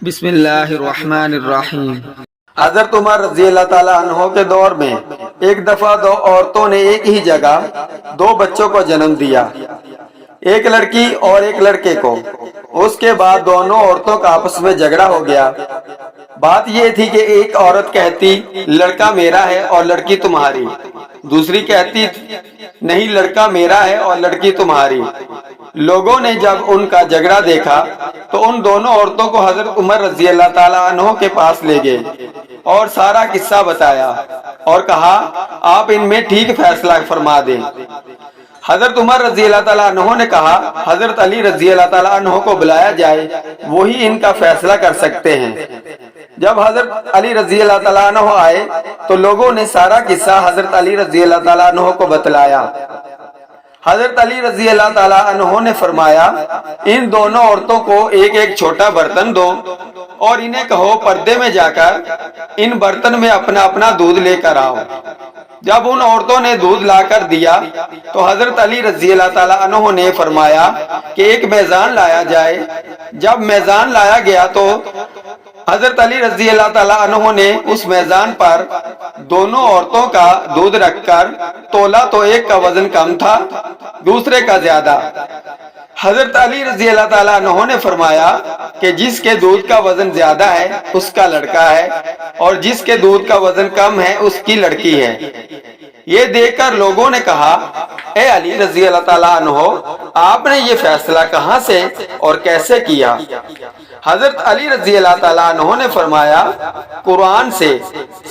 بسم اللہ الرحمن الرحیم۔ حضرت عمر رضی اللہ تعالیٰ عنہ کے دور میں ایک دفعہ دو عورتوں نے ایک ہی جگہ دو بچوں کو جنم دیا، ایک لڑکی اور ایک لڑکے کو۔ اس کے بعد دونوں عورتوں کا آپس میں جھگڑا ہو گیا۔ بات یہ تھی کہ ایک عورت کہتی لڑکا میرا ہے اور لڑکی تمہاری، دوسری کہتی نہیں لڑکا میرا ہے اور لڑکی تمہاری۔ لوگوں نے جب ان کا جھگڑا دیکھا تو ان دونوں عورتوں کو حضرت عمر رضی اللہ تعالیٰ عنہ کے پاس لے گئے اور سارا قصہ بتایا اور کہا آپ ان میں ٹھیک فیصلہ فرما دیں۔ حضرت عمر رضی اللہ تعالیٰ عنہ نے کہا حضرت علی رضی اللہ تعالیٰ عنہ کو بلایا جائے، وہی ان کا فیصلہ کر سکتے ہیں۔ جب حضرت علی رضی اللہ تعالیٰ عنہ آئے تو لوگوں نے سارا قصہ حضرت علی رضی اللہ تعالیٰ عنہ کو بتلایا۔ حضرت علی رضی اللہ تعالیٰ عنہ نے فرمایا ان دونوں عورتوں کو ایک ایک چھوٹا برتن دو اور انہیں کہو پردے میں جا کر ان برتن میں اپنا اپنا دودھ لے کر آؤ۔ جب ان عورتوں نے دودھ لا کر دیا تو حضرت علی رضی اللہ تعالیٰ عنہ نے فرمایا کہ ایک میزان لایا جائے۔ جب میزان لایا گیا تو حضرت علی رضی اللہ تعالیٰ عنہ نے اس میزان پر دونوں عورتوں کا دودھ رکھ کر تولا تو ایک کا وزن کم تھا، دوسرے کا زیادہ۔ حضرت علی رضی اللہ تعالیٰ عنہ نے فرمایا کہ جس کے دودھ کا وزن زیادہ ہے اس کا لڑکا ہے اور جس کے دودھ کا وزن کم ہے اس کی لڑکی ہے۔ یہ دیکھ کر لوگوں نے کہا اے علی رضی اللہ تعالیٰ عنہ آپ نے یہ فیصلہ کہاں سے اور کیسے کیا؟ حضرت علی رضی اللہ تعالیٰ عنہ نے فرمایا قرآن سے۔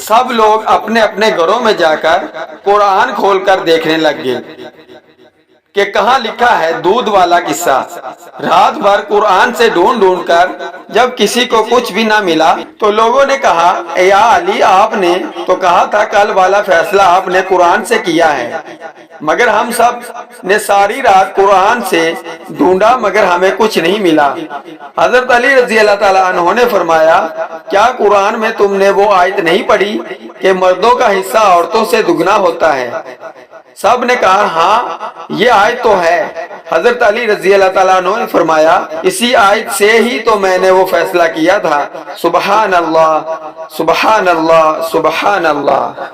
سب لوگ اپنے اپنے گھروں میں جا کر قرآن کھول کر دیکھنے لگ گئے کہ کہاں لکھا ہے دودھ والا قصہ۔ رات بھر قرآن سے ڈھونڈ ڈھونڈ کر جب کسی کو کچھ بھی نہ ملا تو لوگوں نے کہا اے یا علی آپ نے تو کہا تھا کل والا فیصلہ آپ نے قرآن سے کیا ہے، مگر ہم سب نے ساری رات قرآن سے ڈھونڈا مگر ہمیں کچھ نہیں ملا۔ حضرت علی رضی اللہ تعالیٰ عنہ نے فرمایا کیا قرآن میں تم نے وہ آیت نہیں پڑھی کہ مردوں کا حصہ عورتوں سے دگنا ہوتا ہے؟ سب نے کہا ہاں یہ آیت تو ہے۔ حضرت علی رضی اللہ تعالیٰ عنہ نے فرمایا اسی آیت سے ہی تو میں نے وہ فیصلہ کیا تھا۔ سبحان اللہ سبحان اللہ سبحان اللہ۔